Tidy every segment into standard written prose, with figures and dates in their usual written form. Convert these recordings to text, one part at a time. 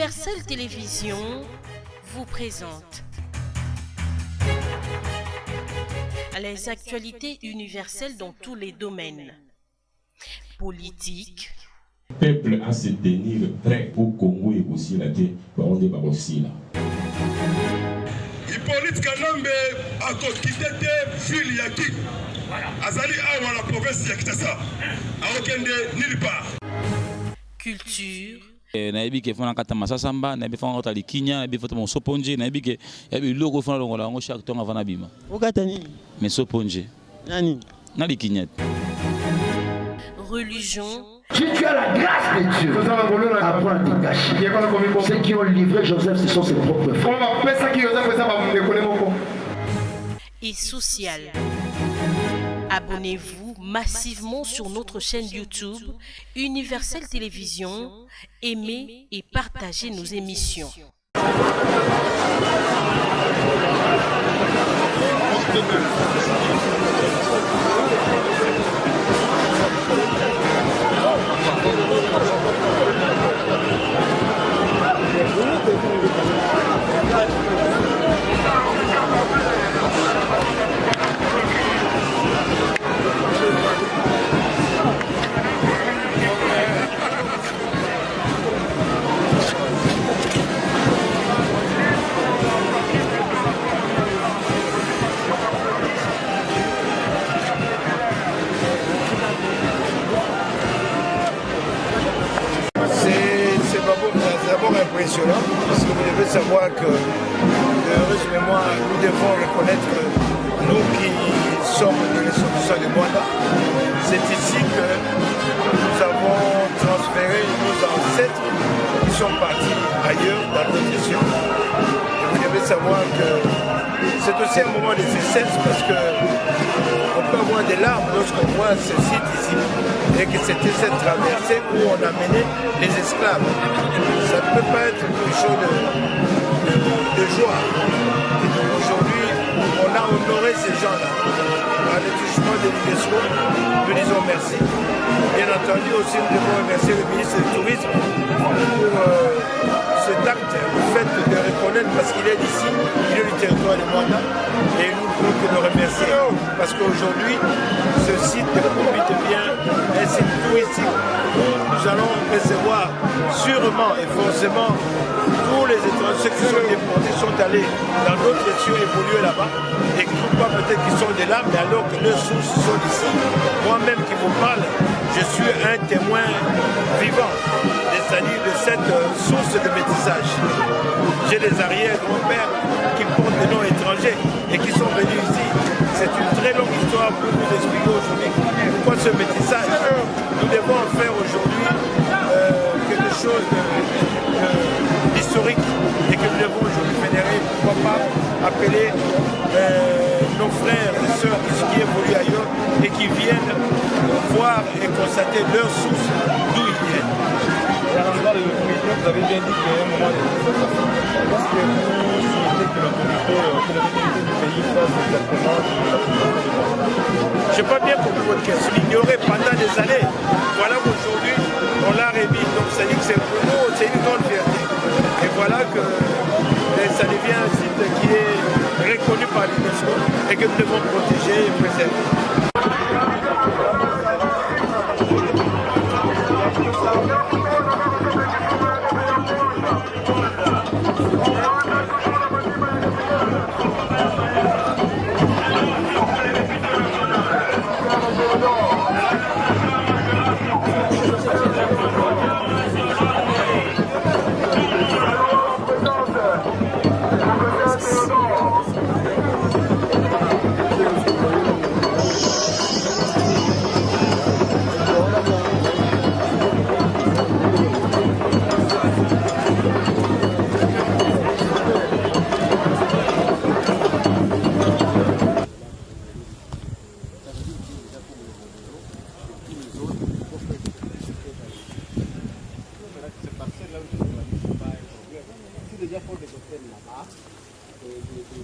Universel Télévision vous présente les actualités universelles dans tous les domaines. Politique. Le peuple à se tenir prêt au Congo et aussi la terre, on est aussi là. Hippolyte Kanambe a quitté ville Yaki. Azali a la province de Kitassa. A aucun nulle part. Culture. Naibi ke fona kata masasamba, naibi fona kata likinya, naibi fona soponje, naibi ke yabi logo fona longola ngo chaque temps avant abima. Okata ni? Mais soponje. Nani? Na likinya. Religion. Si tu as la grâce de Dieu, apprends à te cacher. Ceux qui ont livré Joseph, ce sont ses propres frères. Et social. Abonnez-vous massivement sur notre chaîne YouTube Universel Télévision. Aimez et partagez nos émissions. Impressionnant, parce que vous devez savoir que, heureusement, nous devons reconnaître nous qui sommes de l'institution de Rwanda. C'est ici que nous avons transféré nos ancêtres qui sont partis ailleurs dans d'autres nations. Vous devez savoir que c'est aussi un moment de tristesse parce que on peut avoir des larmes lorsqu'on voit ce site ici et que c'était cette traversée où on a mené les esclaves. Ça ne peut pas être quelque chose de joie. Aujourd'hui, on a honoré ces gens-là. Par le touchement de l'UNESCO, nous disons merci. Bien entendu aussi, nous devons remercier le ministre du Tourisme pour cet acte, le fait de reconnaître parce qu'il est d'ici, il est du territoire de Rwanda. Et nous ne pouvons que le remercier parce qu'aujourd'hui, ce site de Koumi devient un site touristique où nous allons recevoir sûrement et forcément tous les étrangers qui sont déportés sont allés dans d'autres nations évoluer là-bas et qui ne croient peut-être qu'ils sont de là, mais alors que leurs sources sont ici. Moi-même qui vous parle, je suis un témoin vivant, c'est-à-dire de cette source de métissage. J'ai des arrière-grands-pères qui portent des noms étrangers et qui sont venus ici. C'est une très longue histoire pour vous expliquer aujourd'hui pourquoi ce métissage. Nous devons en faire aujourd'hui quelque chose d'historique et que nous devons aujourd'hui fédérer, pourquoi pas appeler nos frères et sœurs qui évoluent ailleurs et qui viennent voir et constater leurs sources d'où ils viennent. Vous avez bien dit qu'il y a un moment de est-ce que vous souhaitez que la collectivité du pays fasse exactement je n'ai pas bien compris votre question. L'ignorer pendant des années. Voilà qu'aujourd'hui, on l'a remis. Donc ça dit que c'est pour nous, c'est une grande fierté. Et voilà que ça devient un site qui est reconnu par l'UNESCO et que nous devons protéger et préserver.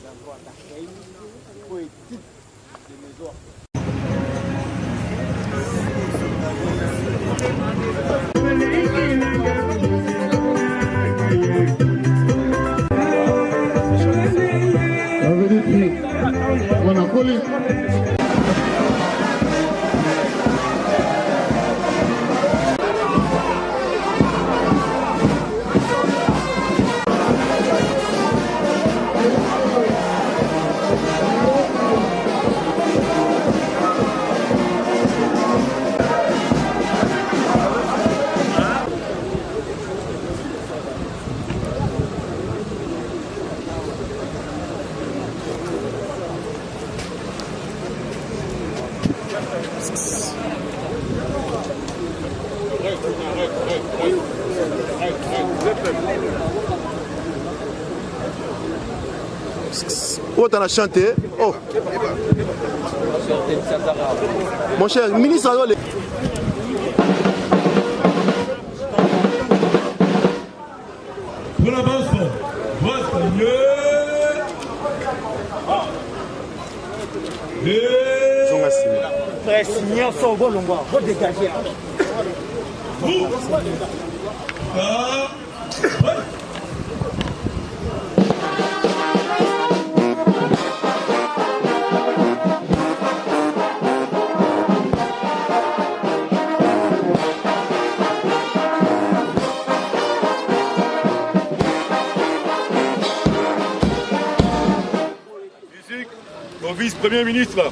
endroits d'accueil, poétique des maisons. Oh, t'en as chanté. Oh. Mon cher ministre, alors les... Pour l'avance, votre mieux. Frère, signer en sort, bon, on va dégager. Au vice-premier ministre.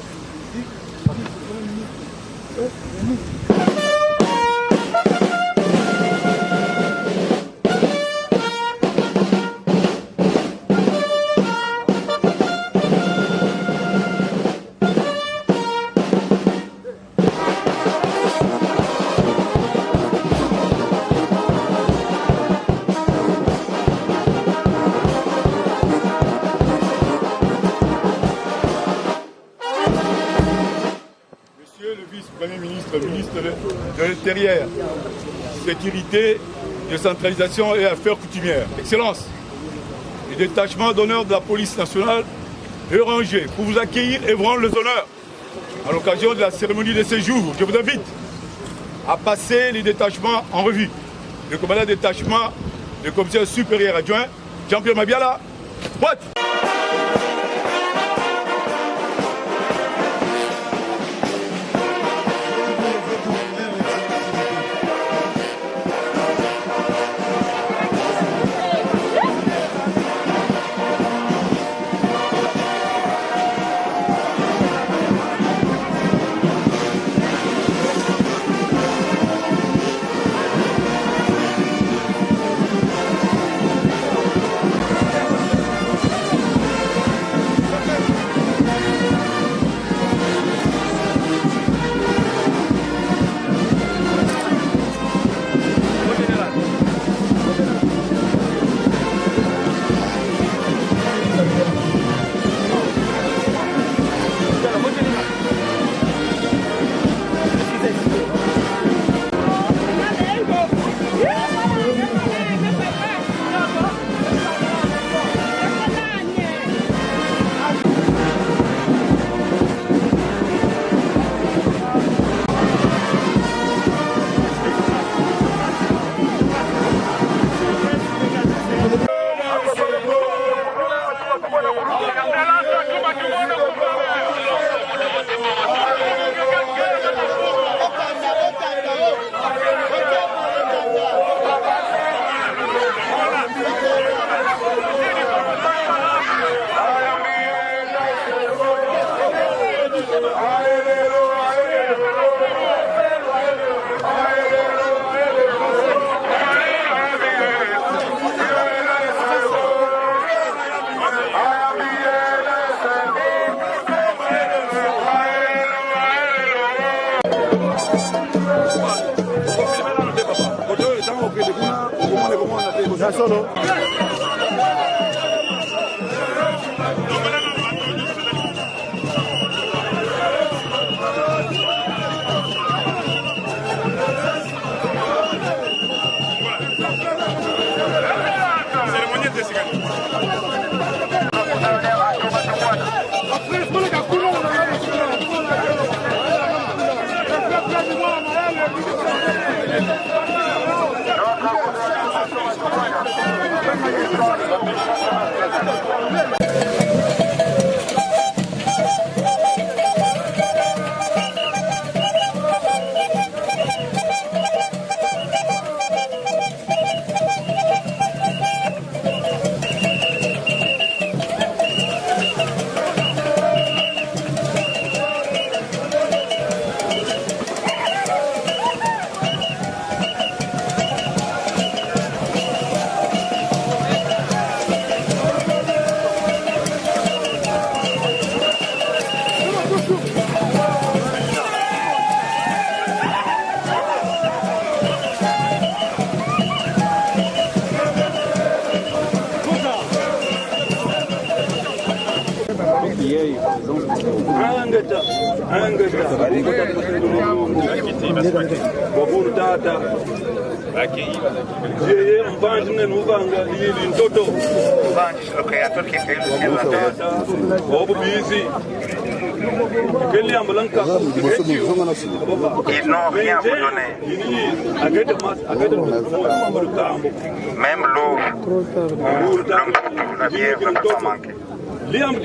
Premier ministre, ministre de l'Intérieur, Sécurité, Décentralisation et Affaires coutumières. Excellence, le détachement d'honneur de la police nationale est rangé pour vous accueillir et vous rendre les honneurs à l'occasion de la cérémonie de séjour. Je vous invite à passer les détachements en revue. Le commandant de détachement, le commissaire supérieur adjoint, Jean-Pierre Mabiala, boîte. Solo. Ils n'ont rien à vous donner. Même l'eau, la bière ne peut pas manquer. De ne pas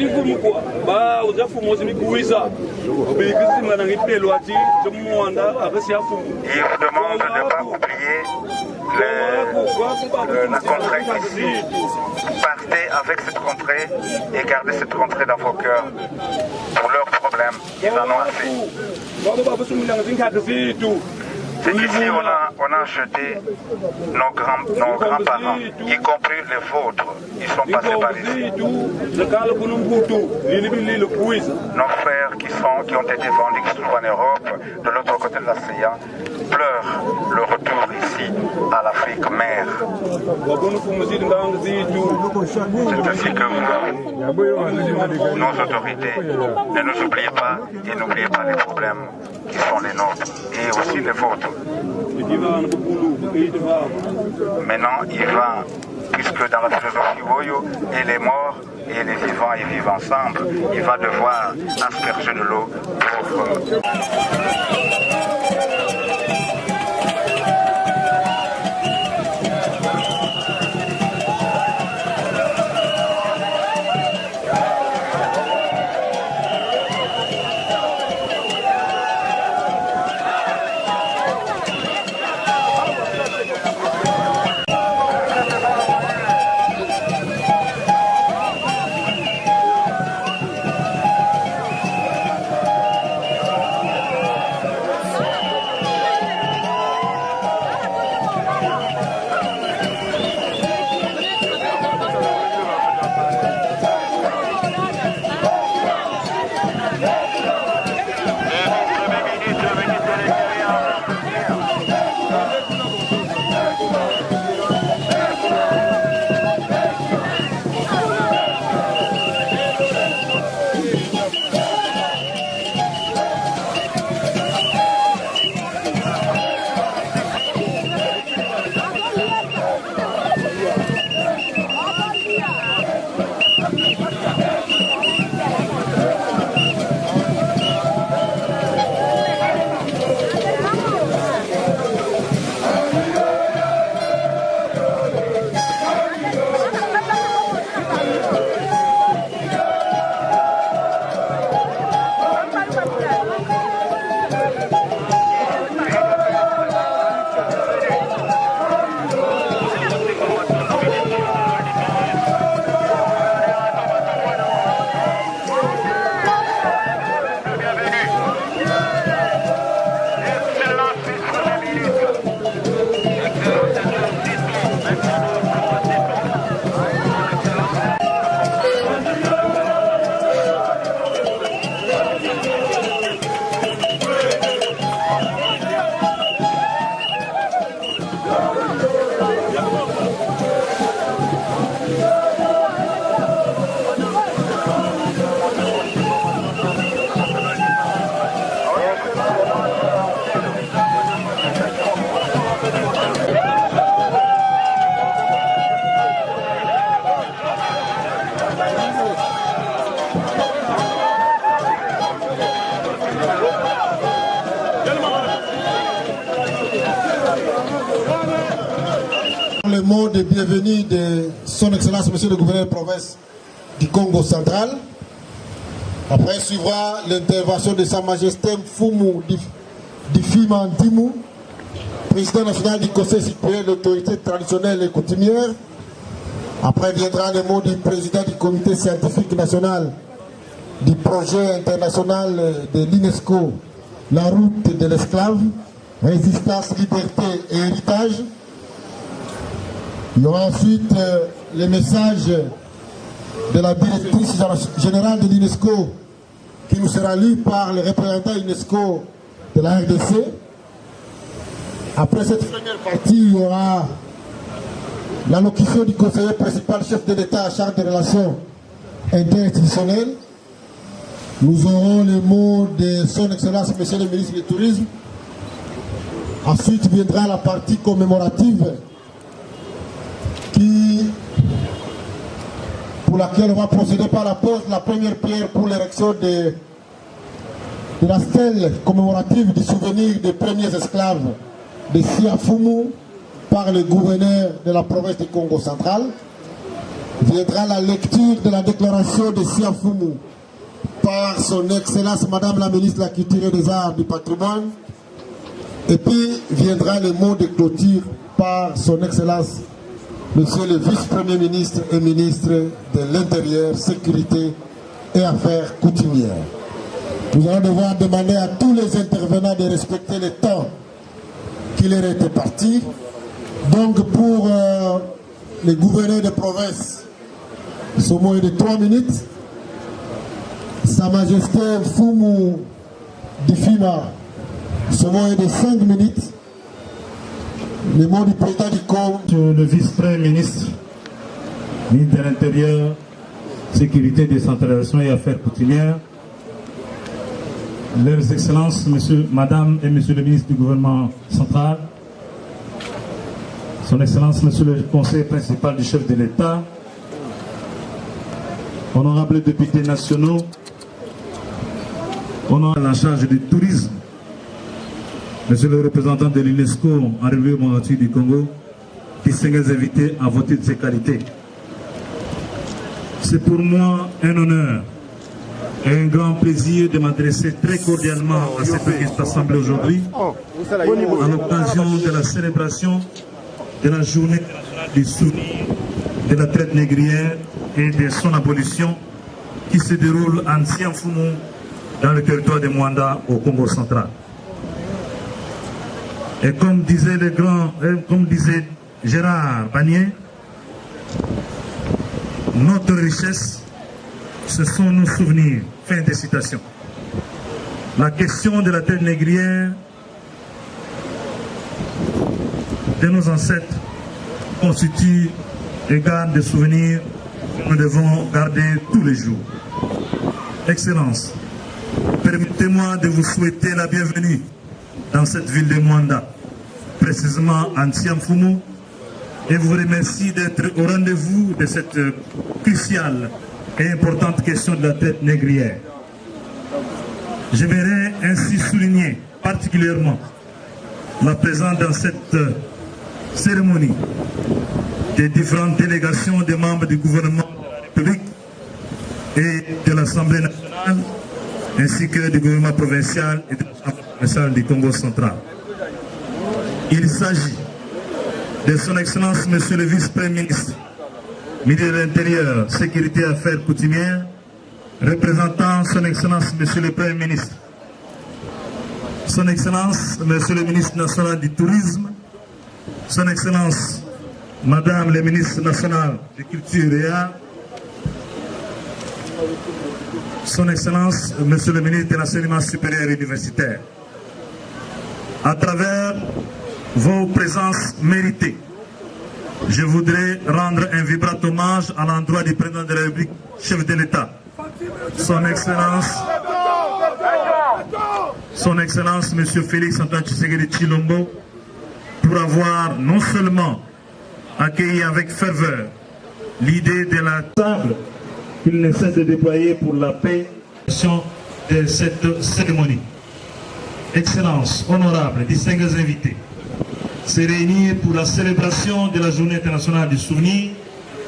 oublier la contrée ici. Partez avec cette contrée et gardez cette contrée dans vos cœurs. Pour leurs problèmes, ils en ont assez. C'est qu'ici on a jeté nos grands-parents, y compris les vôtres. Ils sont passés par ici. Nos frères qui ont été vendus, qui se trouvent en Europe, de l'autre côté de l'océan, pleurent le retour ici, à l'Afrique mère. C'est ainsi que vous, nos autorités, ne nous oubliez pas et n'oubliez pas les problèmes qui sont les nôtres et aussi les vôtres. Maintenant, il va, puisque dans la philosophie Woyo, et les morts et les vivants, ils vivent ensemble, il va devoir asperger de l'eau pour... Le mot de bienvenue de son Excellence, Monsieur le Gouverneur de province du Congo central. Après suivra l'intervention de Sa Majesté Mfumu Difima Ndimou, président national du Conseil supérieur de l'autorité traditionnelle et coutumière. Après viendra le mot du président du comité scientifique national du projet international de l'UNESCO, la route de l'esclave, résistance, liberté et héritage. Il y aura ensuite les messages de la directrice générale de l'UNESCO qui nous sera lu par le représentant UNESCO de la RDC. Après cette première partie, il y aura l'allocution du conseiller principal chef de l'État à charge des relations interinstitutionnelles. Nous aurons les mots de son Excellence, Monsieur le ministre du Tourisme. Ensuite viendra la partie commémorative pour laquelle on va procéder par la pose la première pierre pour l'érection de la stèle commémorative du souvenir des premiers esclaves de Siafumu par le gouverneur de la province du Congo central. Viendra la lecture de la déclaration de Siafumu par son Excellence Madame la ministre de la Culture et des Arts du Patrimoine. Et puis viendra le mot de clôture par son Excellence Monsieur le Vice-Premier ministre et ministre de l'Intérieur, Sécurité et Affaires coutumières. Nous allons devoir demander à tous les intervenants de respecter le temps qui leur était parti. Donc pour les gouverneurs de province, ce mot est de 3 minutes. Sa Majesté Fumu Difima, ce mot est de 5 minutes. Le mot du président du Congo. Le vice-premier ministre, ministre de l'Intérieur, Sécurité, Décentralisation et Affaires coutumières, leurs excellences, madame et monsieur le ministre du gouvernement central, son excellence, monsieur le conseiller principal du chef de l'État, honorables députés nationaux, honorables en charge du tourisme, monsieur le représentant de l'UNESCO en République démocratique du Congo, distingués invités à voter de ses qualités. C'est pour moi un honneur et un grand plaisir de m'adresser très cordialement à cette petite assemblée aujourd'hui, à l'occasion de la célébration de la journée du souvenir de la traite négrière et de son abolition qui se déroule en Siafumu dans le territoire de Mwanda au Congo central. Et comme disait Gérard Bagné, notre richesse, ce sont nos souvenirs. Fin de citation. La question de la traite négrière de nos ancêtres constitue et garde des souvenirs que nous devons garder tous les jours. Excellence, permettez-moi de vous souhaiter la bienvenue dans cette ville de Mwanda, précisément en Siafumu, et vous remercie d'être au rendez-vous de cette cruciale et importante question de la traite négrière. J'aimerais ainsi souligner particulièrement la présence dans cette cérémonie des différentes délégations des membres du gouvernement de la République et de l'Assemblée nationale, ainsi que du gouvernement provincial et de l'Assemblée provinciale du Congo central. Il s'agit de son Excellence, Monsieur le Vice-Premier ministre, ministre de l'Intérieur, Sécurité et Affaires coutumières, représentant son Excellence, Monsieur le Premier ministre, son Excellence, Monsieur le ministre national du Tourisme, son Excellence, Madame le ministre national de Culture et Arts, son Excellence, Monsieur le ministre de l'Enseignement supérieur et universitaire. À travers vos présences méritées, je voudrais rendre un vibrant hommage à l'endroit du président de la République, chef de l'État, son Excellence, Monsieur Félix Antoine Tshisekedi Tshilombo, pour avoir non seulement accueilli avec ferveur l'idée de la table qu'il ne cesse de déployer pour la paix de cette cérémonie. Excellence, honorables, distingués invités, se réunir pour la célébration de la Journée internationale du souvenir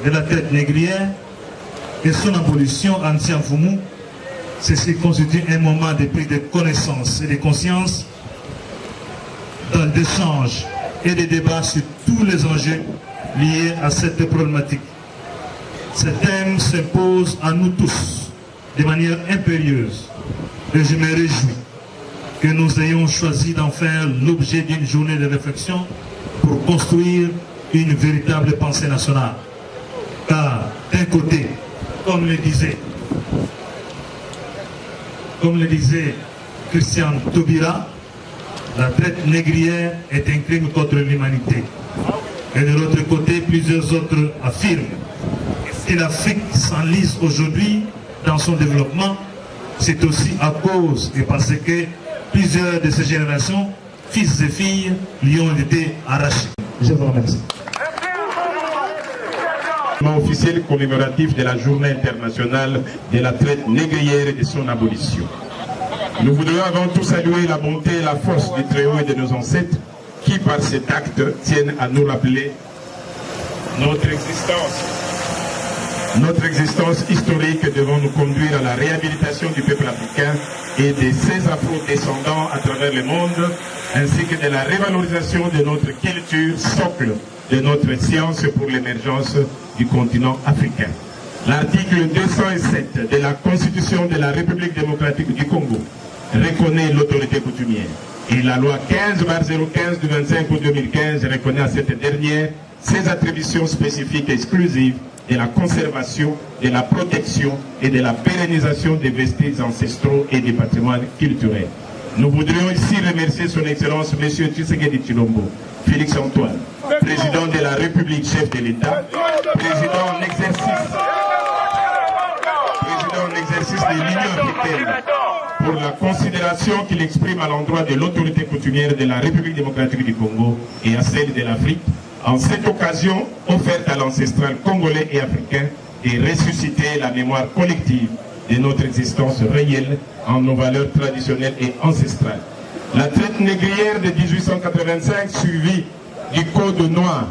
de la traite négrière et son abolition en Siafumu, ceci constitue un moment de prise de connaissance et de conscience, d'échange et de débat sur tous les enjeux liés à cette problématique. Ce thème s'impose à nous tous de manière impérieuse et je me réjouis que nous ayons choisi d'en faire l'objet d'une journée de réflexion pour construire une véritable pensée nationale. Car d'un côté, comme le disait Christian Taubira, la traite négrière est un crime contre l'humanité. Et de l'autre côté, plusieurs autres affirment que si l'Afrique s'enlise aujourd'hui dans son développement, c'est aussi à cause et parce que plusieurs de ces générations, fils et filles, lui ont été arrachés. Je vous remercie. Officiel commémoratif de la Journée internationale de la traite négrière et de son abolition. Nous voudrions avant tout saluer la bonté et la force du Très-Haut et de nos ancêtres qui, par cet acte, tiennent à nous rappeler notre existence historique devant nous conduire à la réhabilitation du peuple africain et de ses afro-descendants à travers le monde, ainsi que de la révalorisation de notre culture socle de notre science pour l'émergence du continent africain. L'article 207 de la Constitution de la République démocratique du Congo reconnaît l'autorité coutumière et la loi 15/015 du 25 août 2015 reconnaît à cette dernière ses attributions spécifiques et exclusives de la conservation, de la protection et de la pérennisation des vestiges ancestraux et des patrimoines culturels. Nous voudrions ici remercier son Excellence M. Tshisekedi Tshilombo, Félix Antoine, président de la République, chef de l'État, président en exercice de l'Union africaine, pour la considération qu'il exprime à l'endroit de l'autorité coutumière de la République démocratique du Congo et à celle de l'Afrique, en cette occasion offerte à l'ancestral congolais et africain et ressusciter la mémoire collective de notre existence réelle en nos valeurs traditionnelles et ancestrales. La traite négrière de 1885, suivie du Code noir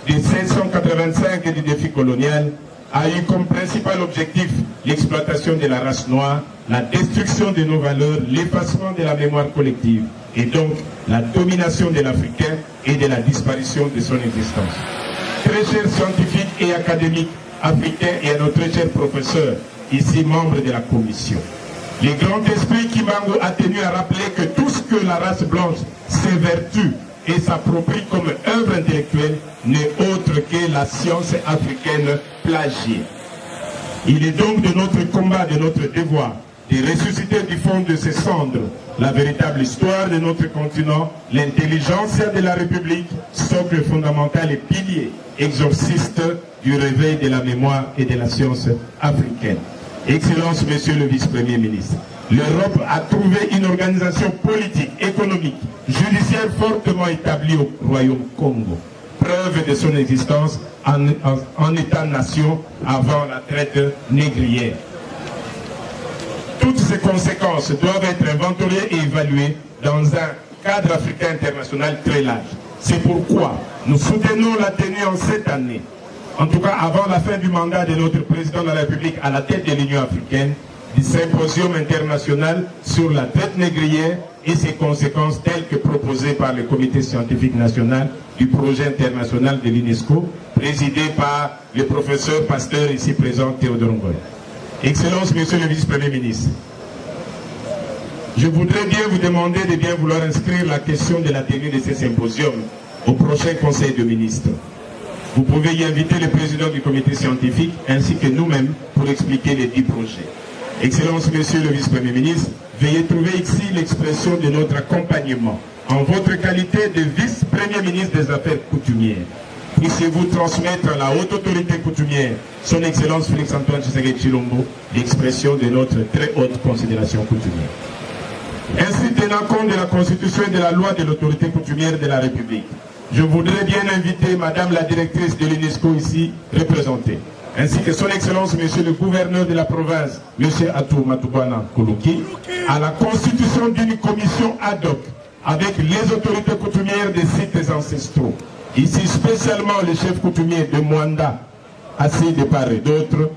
de 1685 et du défi colonial, a eu comme principal objectif l'exploitation de la race noire, la destruction de nos valeurs, l'effacement de la mémoire collective et donc la domination de l'Africain et de la disparition de son existence. Très chers scientifiques et académiques africains et à nos très chers professeurs, ici membres de la commission, le grand esprit Kimbangu a tenu à rappeler que tout ce que la race blanche s'évertue et s'approprie comme œuvre intellectuelle n'est autre que la science africaine plagiée. Il est donc de notre combat, de notre devoir, de ressusciter du fond de ces cendres la véritable histoire de notre continent, l'intelligence de la République, socle fondamental et pilier exorciste du réveil de la mémoire et de la science africaine. Excellence, Monsieur le Vice-Premier ministre, l'Europe a trouvé une organisation politique, économique, judiciaire fortement établie au Royaume Congo. Preuve de son existence en État-nation avant la traite négrière. Toutes ces conséquences doivent être inventoriées et évaluées dans un cadre africain international très large. C'est pourquoi nous soutenons la tenue en cette année, en tout cas avant la fin du mandat de notre président de la République à la tête de l'Union africaine, du symposium international sur la traite négrière et ses conséquences telles que proposées par le comité scientifique national du projet international de l'UNESCO, présidé par le professeur pasteur ici présent Théodore Ngoy. Excellence, Monsieur le Vice-Premier ministre, je voudrais bien vous demander de bien vouloir inscrire la question de la tenue de ce symposium au prochain Conseil de ministres. Vous pouvez y inviter le président du comité scientifique ainsi que nous-mêmes pour expliquer les 10 projets. Excellence, Monsieur le Vice-Premier ministre, veuillez trouver ici l'expression de notre accompagnement en votre qualité de Vice-Premier ministre des Affaires coutumières. Puissiez-vous transmettre à la haute autorité coutumière, son Excellence Félix-Antoine Tshisekedi Tshilombo, l'expression de notre très haute considération coutumière. Ainsi, tenant compte de la Constitution et de la loi de l'autorité coutumière de la République, je voudrais bien inviter Madame la directrice de l'UNESCO ici représentée, ainsi que son Excellence Monsieur le gouverneur de la province, Monsieur Atou Matubana Koulouki, à la constitution d'une commission ad hoc avec les autorités coutumières des sites ancestraux. Ici spécialement le chef coutumier de Mwanda, assis de part et d'autre,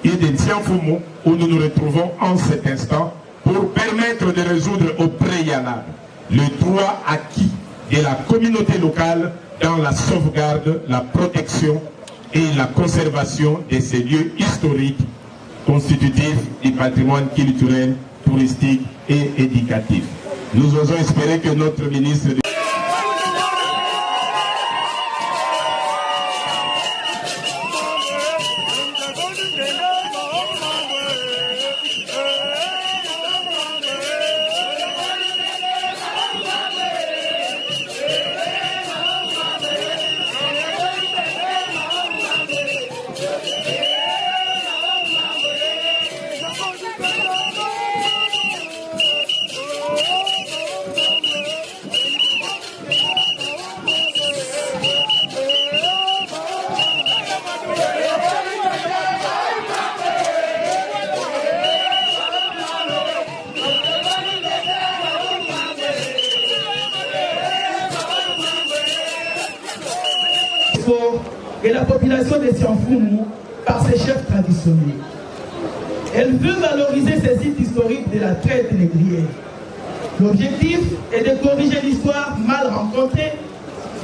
et de Tianfumu, où nous nous retrouvons en cet instant, pour permettre de résoudre au préalable le droit acquis de la communauté locale dans la sauvegarde, la protection et la conservation de ces lieux historiques constitutifs du patrimoine culturel, touristique et éducatif. Nous osons espérer que notre ministre de et la population de Sianfoumou par ses chefs traditionnels. Elle veut valoriser ces sites historiques de la traite négrière. L'objectif est de corriger l'histoire mal rencontrée,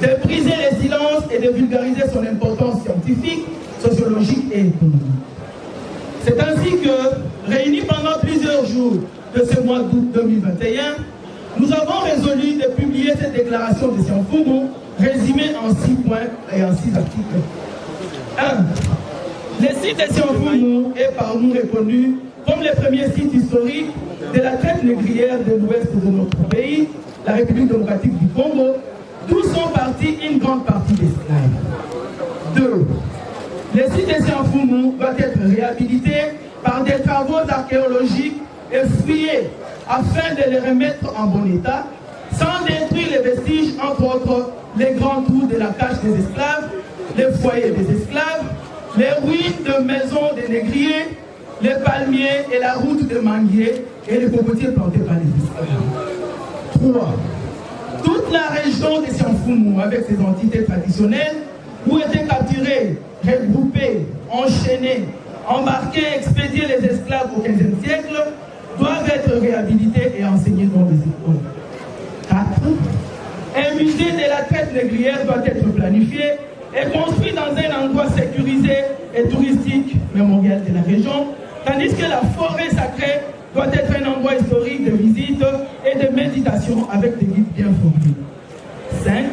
de briser les silences et de vulgariser son importance scientifique, sociologique et économique. C'est ainsi que, réunis pendant plusieurs jours de ce mois d'août 2021, nous avons résolu de publier cette déclaration de Sianfoumou, résumée en 6 points et en 6 articles. 1. Le site de Sianfoumou est par nous reconnu comme le premier site historique de la traite négrière de l'ouest de notre pays, la République démocratique du Congo, d'où sont partis une grande partie d'esclaves. 2. Le site de Sianfoumou doit être réhabilité par des travaux archéologiques et fouillés afin de les remettre en bon état, sans détruire les vestiges, entre autres les grands trous de la cache des esclaves, les foyers des esclaves, les ruines de maisons des négriers, les palmiers et la route de manguiers et les cocotiers plantés par les esclaves. 3. Toute la région de Sianfoumou, avec ses entités traditionnelles, où étaient capturés, regroupés, enchaînés, embarqués, expédiés les esclaves au XVe siècle, doivent être réhabilités et enseignés dans les écoles. 4. Un musée de la traite négrière doit être planifié et construit dans un endroit sécurisé et touristique mémorial de la région, tandis que la forêt sacrée doit être un endroit historique de visite et de méditation avec des guides bien formés. 5.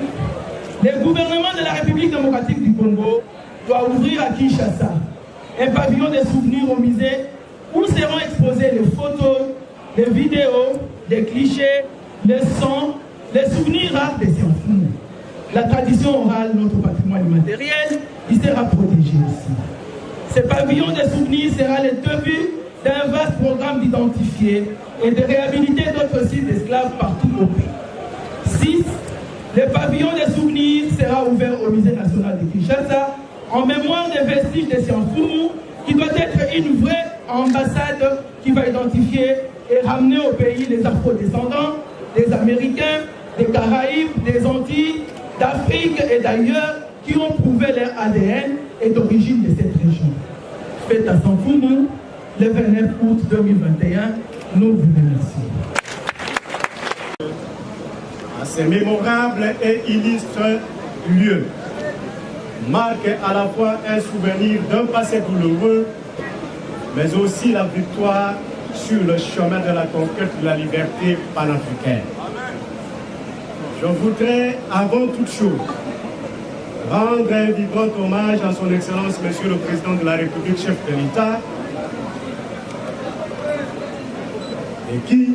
Le gouvernement de la République démocratique du Congo doit ouvrir à Kinshasa un pavillon de souvenirs au musée où seront exposées les photos, les vidéos, les clichés, les sons, les souvenirs rares des Sianfoumou. La tradition orale, notre patrimoine immatériel, il sera protégé aussi. Ce pavillon de souvenirs sera le début d'un vaste programme d'identifier et de réhabiliter d'autres sites d'esclaves partout au pays. 6. Le pavillon des souvenirs sera ouvert au Musée national de Kinshasa en mémoire des vestiges de Sianfoumou, qui doit être une vraie ambassade qui va identifier et ramener au pays les afro-descendants, des Américains, des Caraïbes, des Antilles, d'Afrique et d'ailleurs qui ont prouvé leur ADN et d'origine de cette région. Fête à Sianfoumou, le 29 août 2021, nous vous remercions. À ces mémorables et illustres lieux, marque à la fois un souvenir d'un passé douloureux, mais aussi la victoire sur le chemin de la conquête de la liberté panafricaine. Je voudrais, avant toute chose, rendre un vibrant hommage à son Excellence, Monsieur le Président de la République, chef de l'État, et qui,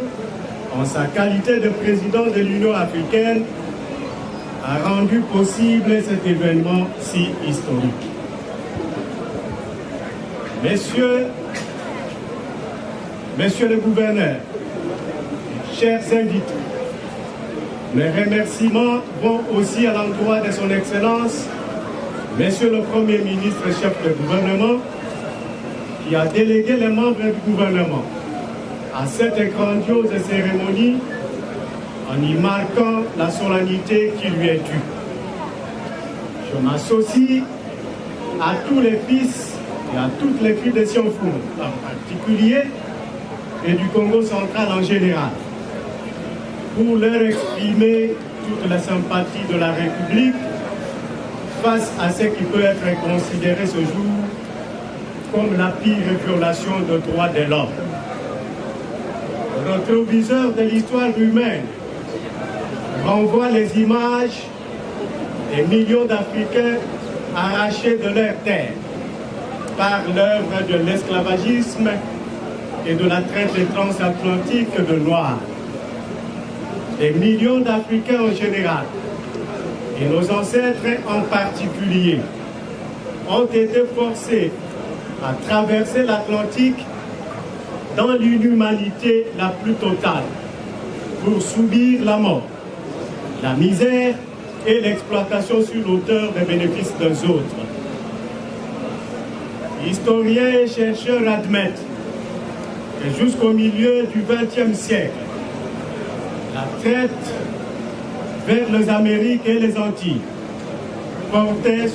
en sa qualité de président de l'Union africaine, a rendu possible cet événement si historique. Messieurs les gouverneurs, chers invités, mes remerciements vont aussi à l'endroit de son Excellence, Monsieur le Premier ministre, chef de gouvernement, qui a délégué les membres du gouvernement à cette grandiose cérémonie en y marquant la solennité qui lui est due. Je m'associe à tous les fils et à toutes les filles de Sianfoumou en particulier et du Congo central en général pour leur exprimer toute la sympathie de la République face à ce qui peut être considéré ce jour comme la pire violation des droits de l'homme. Le rétroviseur de l'histoire humaine renvoie les images des millions d'Africains arrachés de leur terre par l'œuvre de l'esclavagisme et de la traite transatlantique de Noirs. Des millions d'Africains en général, et nos ancêtres en particulier, ont été forcés à traverser l'Atlantique dans l'inhumanité la plus totale pour subir la mort, la misère et l'exploitation sur l'auteur des bénéfices des autres. Historiens et chercheurs admettent que jusqu'au milieu du XXe siècle, la traite vers les Amériques et les Antilles portait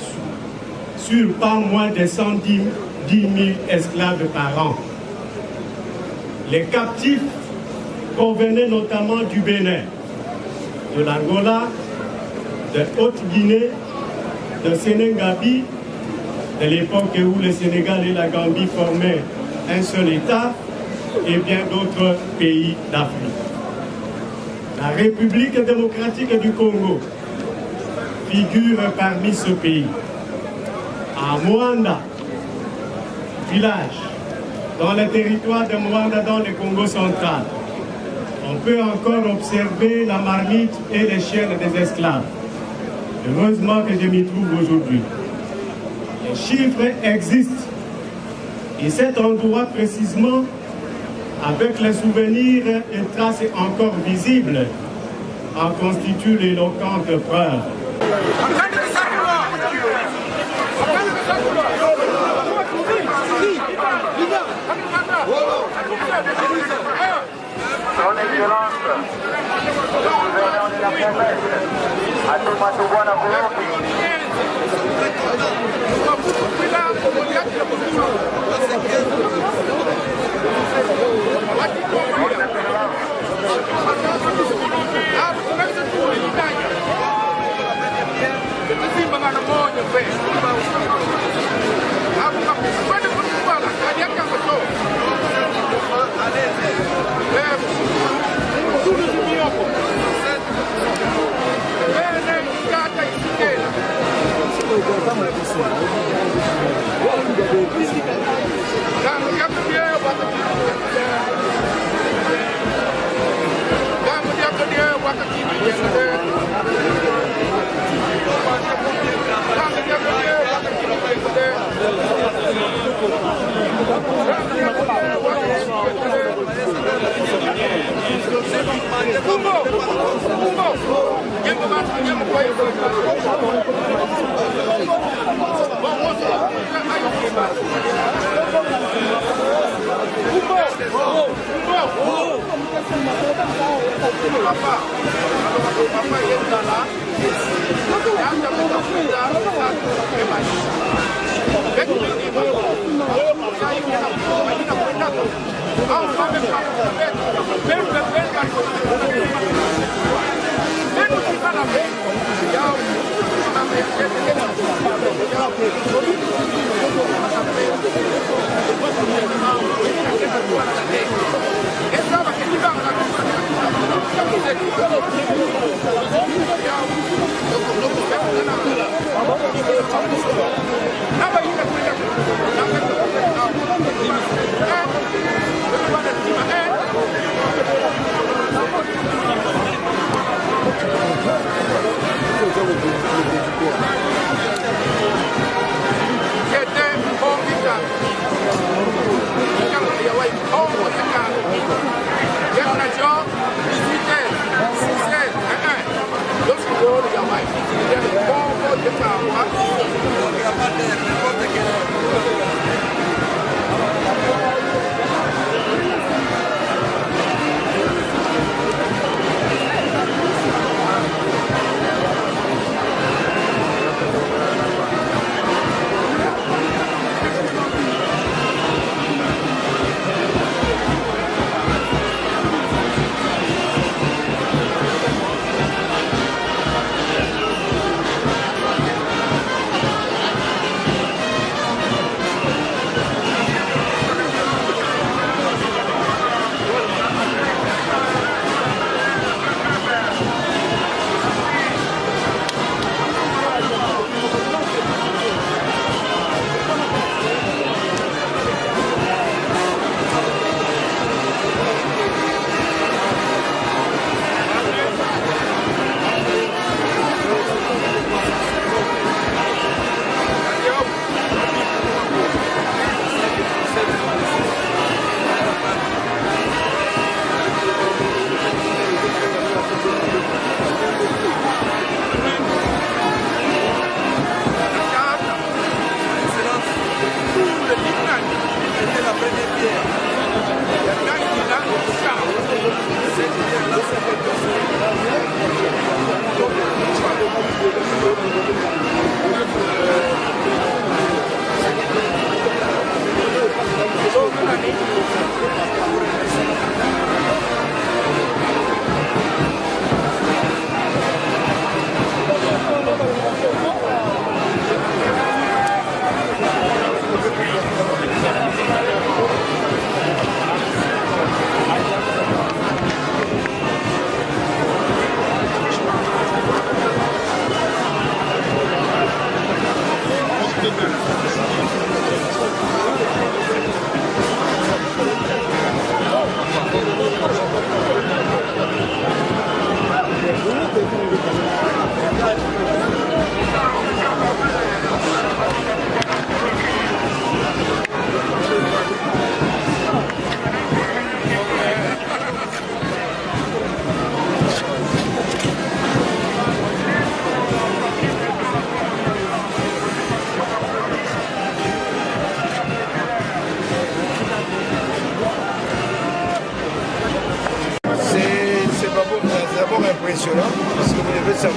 sur pas moins de 110 000 esclaves par an. Les captifs provenaient notamment du Bénin, de l'Angola, de Haute-Guinée, de Sénégabi, de l'époque où le Sénégal et la Gambie formaient un seul État, et bien d'autres pays d'Afrique. La République démocratique du Congo figure parmi ce pays. À Moanda, village, dans le territoire de Moanda, dans le Congo central, on peut encore observer la marmite et les chiennes des esclaves. Heureusement que je m'y trouve aujourd'hui. Les chiffres existent. Et cet endroit précisément, avec les souvenirs et traces encore visibles, en constitue l'éloquente preuve. Son Excellence, le gouverneur de la province, Atoumata Bwana Kolombi.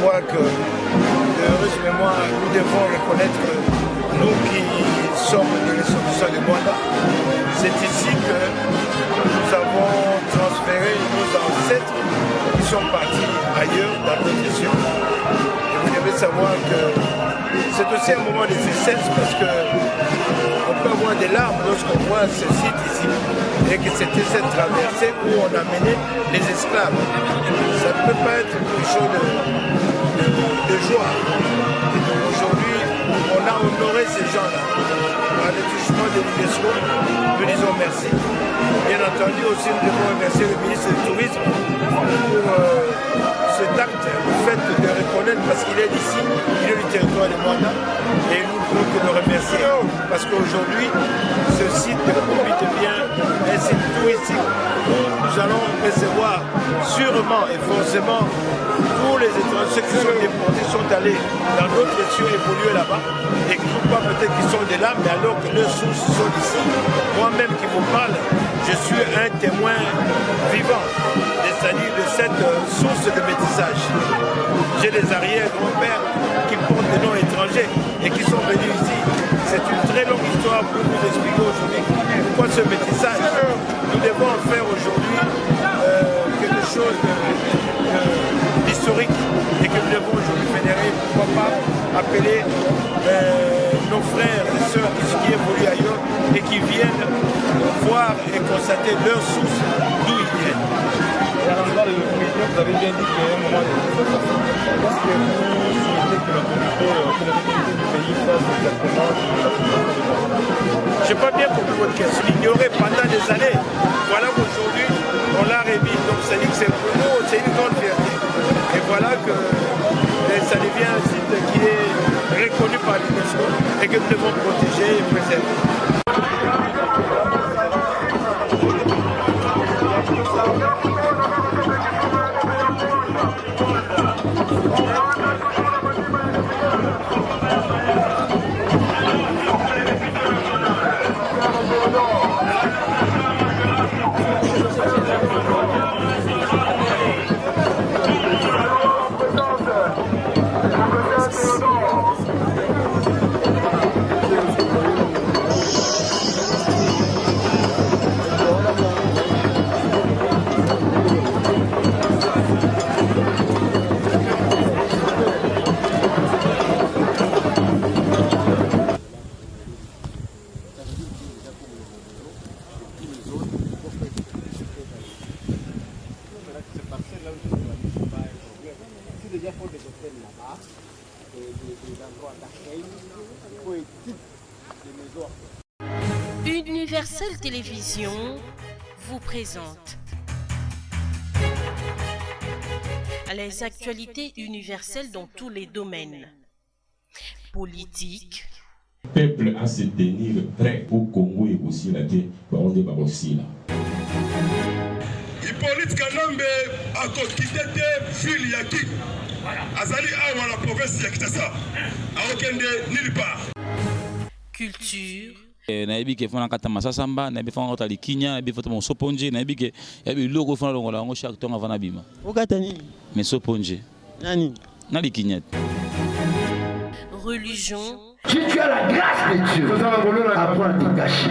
savoir que, de heureuse mémoire, nous devons reconnaître que nous qui sommes de l'institution de Mwanda, c'est ici que nous avons transféré nos ancêtres qui sont partis ailleurs dans d'autres régions. Vous devez savoir que c'est aussi un moment de tristesse parce qu'on peut avoir des larmes lorsqu'on voit ce site ici et que c'était cette traversée où on a mené les esclaves. Ça ne peut pas être quelque chose de joie. Aujourd'hui, on a honoré ces gens-là. Par le touchement de l'UNESCO, nous disons merci. Bien entendu aussi, nous devons remercier le ministre du Tourisme pour cet acte, le fait de reconnaître parce qu'il est d'ici, il est du territoire de Mwanda et nous ne pouvons que le remercier parce qu'aujourd'hui ce site profite bien un site touristique où nous allons recevoir sûrement et forcément tous les étrangers qui sont déportés sont allés dans d'autres régions évoluer là-bas et qui ne pas peut-être qu'ils sont de là mais alors que leurs sources sont ici. Moi-même qui vous parle, je suis un témoin vivant, c'est-à-dire de cette source de métissage. J'ai des arrière-grands-pères qui portent des noms étrangers et qui sont venus ici. C'est une très longue histoire pour vous expliquer aujourd'hui pourquoi ce métissage. Nous devons en faire aujourd'hui quelque chose d'historique et que nous devons aujourd'hui vénérer, pourquoi pas appeler nos frères et sœurs qui évoluent ailleurs et qui viennent voir et constater leurs sources, d'où ils viennent. Et à l'endroit de l'autorité, vous avez bien dit qu'il y a un moment de manifestation. Est-ce que vous souhaitez que l'autorité du pays fasse exactement je n'ai pas bien compris votre question. Ignoré pendant des années. Voilà qu'aujourd'hui, on l'a remis. Donc ça dit que c'est pour nous, c'est une grande fierté. Et voilà que ça devient un site qui est reconnu par l'UNESCO et que nous devons protéger et préserver. Universel Télévision vous présente les actualités universelles dans tous les domaines. Politique. Le peuple à se tenir prêt au Congo et aussi la terre, on est aussi là. Hippolyte Kanambe a quitté ville Yaki. Azali a la province de Kinshasa. A aucun nulle part. Culture. nayebi ke fona kata masasa mba nayebi fona kota likinya nayebi foto mon soponje nayebi ke yabi logo fona longola ngo chaque temps avant bima okata nini mais soponje nani na likinya religion. Si tu as la grâce de Dieu, apprends à te cacher.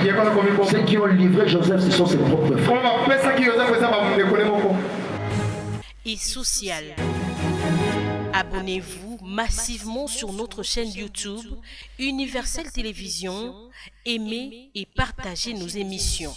Ceux qui ont livré Joseph, ce sont ses propres frères. Et social. Abonnez-vous massivement sur notre chaîne YouTube Universel Télévision, aimez et partagez nos émissions.